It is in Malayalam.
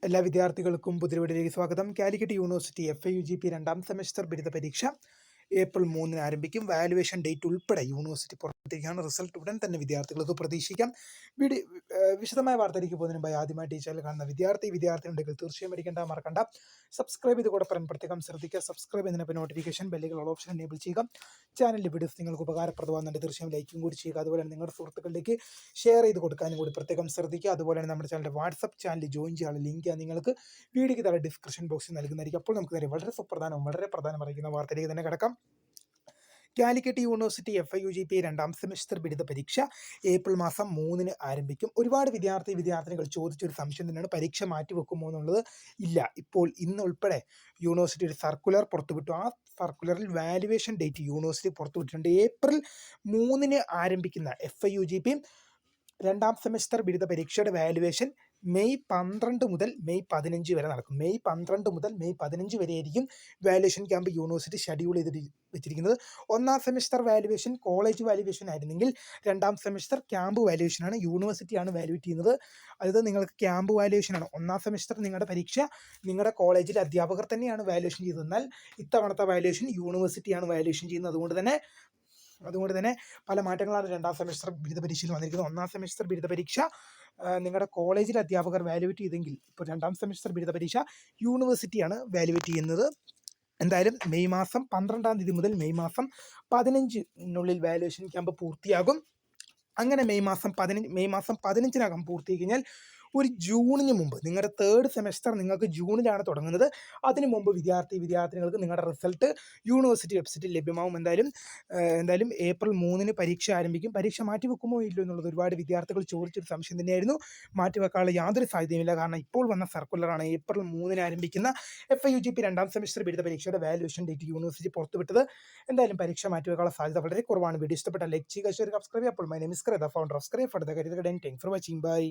എല്ലാ വിദ്യാർത്ഥികൾക്കും പുതിയ വീഡിയോയിലേക്ക് സ്വാഗതം. കാലിക്കറ്റ് യൂണിവേഴ്സിറ്റി FIUGP രണ്ടാം സെമസ്റ്റർ ബിരുദ പരീക്ഷ ഏപ്രിൽ 3-ന് ആരംഭിക്കും. വാല്യുവേഷൻ ഡേറ്റ് ഉൾപ്പെടെ യൂണിവേഴ്സിറ്റി പുറത്തിരിക്കുകയാണ്. റിസൾട്ട് ഉടൻ തന്നെ വിദ്യാർത്ഥികൾക്ക് പ്രതീക്ഷിക്കാം. വിശദമായ വാർത്തയിലേക്ക് പോകുന്നതിന് മുമ്പ് ആദ്യമായിട്ട് ഈ ചാനൽ കാണുന്ന വിദ്യാർത്ഥിയുണ്ടെങ്കിൽ തീർച്ചയായും മറക്കണ്ട സബ്സ്ക്രൈബ് ചെയ്ത് കൂടെ പ്രത്യേകം ശ്രദ്ധിക്കുക. സബ്സ്ക്രൈബ് ചെയ്യുന്നതിന് നോട്ടിഫിക്കേഷൻ ബെല്ലുകൾ ഓപ്ഷൻ എനേബിൾ ചെയ്യുക. ചാനലിലെ വീഡിയോസ് നിങ്ങൾക്ക് ഉപകാരപ്രദമാകുന്നുണ്ട് തീർച്ചയായും ലൈക്കും കൂടി ചെയ്യുക. അതുപോലെ തന്നെ നിങ്ങളുടെ സുഹൃത്തുക്കളിലേക്ക് ഷെയർ ചെയ്ത് കൊടുക്കാനും കൂടി പ്രത്യേകം ശ്രദ്ധിക്കുക. അതുപോലെ തന്നെ നമ്മുടെ ചാനലിൻ്റെ വാട്സപ്പ് ചാനൽ ജോയിൻ ചെയ്യാനുള്ള ലിങ്ക് നിങ്ങൾക്ക് വീഡിയോയ്ക്ക് താഴെ ഡിസ്ക്രിപ്ഷൻ ബോക്സിൽ നൽകുന്നതായിരിക്കും. അപ്പോൾ നമുക്ക് വളരെ പ്രധാനം അറിയിക്കുന്ന വാർത്തയിലേക്ക് തന്നെ കിടക്കാം. കാലിക്കറ്റ് യൂണിവേഴ്സിറ്റി FIUGP രണ്ടാം സെമസ്റ്റർ ബിരുദ പരീക്ഷ ഏപ്രിൽ 3-ന് ആരംഭിക്കും. ഒരുപാട് വിദ്യാർത്ഥിനികൾ ചോദിച്ചൊരു സംശയം തന്നെയാണ്, പരീക്ഷ മാറ്റിവെക്കുമോ എന്നുള്ളത്. ഇല്ല, ഇപ്പോൾ ഇന്ന് ഉൾപ്പെടെ യൂണിവേഴ്സിറ്റി ഒരു സർക്കുലർ പുറത്തുവിട്ടു. ആ സർക്കുലറിൽ വാല്യുവേഷൻ ഡേറ്റ് യൂണിവേഴ്സിറ്റി പുറത്തുവിട്ടിട്ടുണ്ട്. ഏപ്രിൽ 3-ന് ആരംഭിക്കുന്ന FIUGP രണ്ടാം സെമസ്റ്റർ ബിരുദ പരീക്ഷയുടെ വാല്യുവേഷൻ മെയ് 12 മുതൽ മെയ് 15 വരെ നടക്കും. മെയ് 12 മുതൽ മെയ് 15 വരെയായിരിക്കും വാല്യുവേഷൻ ക്യാമ്പ് യൂണിവേഴ്സിറ്റി ഷെഡ്യൂൾ ചെയ്ത് വെച്ചിരിക്കുന്നത്. ഒന്നാം സെമസ്റ്റർ വാല്യുവേഷൻ കോളേജ് വാല്യുവേഷൻ ആയിരുന്നെങ്കിൽ രണ്ടാം സെമസ്റ്റർ ക്യാമ്പ് വാല്യുവേഷനാണ് യൂണിവേഴ്സിറ്റിയാണ് വാല്യുവേറ്റ് ചെയ്യുന്നത്. അതായത് നിങ്ങൾക്ക് ക്യാമ്പ് വാല്യുവേഷനാണ്. ഒന്നാം സെമസ്റ്റർ നിങ്ങളുടെ പരീക്ഷ നിങ്ങളുടെ കോളേജിലെ അധ്യാപകർ തന്നെയാണ് വാല്യുവേഷൻ ചെയ്തത്. എന്നാൽ ഇത്തവണത്തെ വാല്യുവേഷൻ യൂണിവേഴ്സിറ്റിയാണ് വാല്യുവേഷൻ ചെയ്യുന്നത്. അതുകൊണ്ട് തന്നെ പല മാറ്റങ്ങളാണ് രണ്ടാം സെമസ്റ്റർ ബിരുദ പരീക്ഷയിൽ വന്നിരിക്കുന്നത്. ഒന്നാം സെമസ്റ്റർ ബിരുദ പരീക്ഷ നിങ്ങളുടെ കോളേജിലെ അധ്യാപകർ വാല്യുവേറ്റ് ചെയ്തെങ്കിൽ ഇപ്പോൾ രണ്ടാം സെമസ്റ്റർ ബിരുദ പരീക്ഷ യൂണിവേഴ്സിറ്റിയാണ് വാല്യുവേറ്റ് ചെയ്യുന്നത്. എന്തായാലും മെയ് 12 മുതൽ മെയ് 15 വാല്യുവേഷൻ ക്യാമ്പ് പൂർത്തിയാകും. അങ്ങനെ മെയ് 15 പൂർത്തി കഴിഞ്ഞാൽ ഒരു ജൂണിന് മുമ്പ് നിങ്ങളുടെ തേർഡ് സെമസ്റ്റർ നിങ്ങൾക്ക് ജൂണിലാണ് തുടങ്ങുന്നത്. അതിനു മുമ്പ് വിദ്യാർത്ഥിനികൾക്ക് നിങ്ങളുടെ റിസൾട്ട് യൂണിവേഴ്സിറ്റി വെബ്സൈറ്റിൽ ലഭ്യമാവും. എന്തായാലും ഏപ്രിൽ 3-ന് പരീക്ഷ ആരംഭിക്കും. പരീക്ഷ മാറ്റിവെക്കുമോ ഇല്ലോ എന്നുള്ളത് ഒരുപാട് വിദ്യാർത്ഥികൾ ചോദിച്ചൊരു സംശയം തന്നെയായിരുന്നു. മാറ്റിവെക്കാനുള്ള യാതൊരു സാധ്യതയുമില്ല. കാരണം ഇപ്പോൾ വന്ന സർക്കുലറാണ് ഏപ്രിൽ 3-ന് ആരംഭിക്കുന്ന FIUGP രണ്ടാം സെമസ്റ്റർ ബിരുദ പരീക്ഷയുടെ വാല്യുവേഷൻ ഡേറ്റ് യൂണിവേഴ്സിറ്റി പുറത്തുവിട്ടത്. എന്തായാലും പരീക്ഷ മാറ്റിവെക്കാനുള്ള സാധ്യത വളരെ കുറവാണ്. വീഡിയോ ഇഷ്ടപ്പെട്ട ലൈക്ക് ചെയ്യുക, ഷെയർ, സബ്സ്ക്രൈബ്. അപ്പോൾ മൈ നെയിം ഈസ് ക്രേത, founder of Scribe for the career guidance. Thanks for watching. By.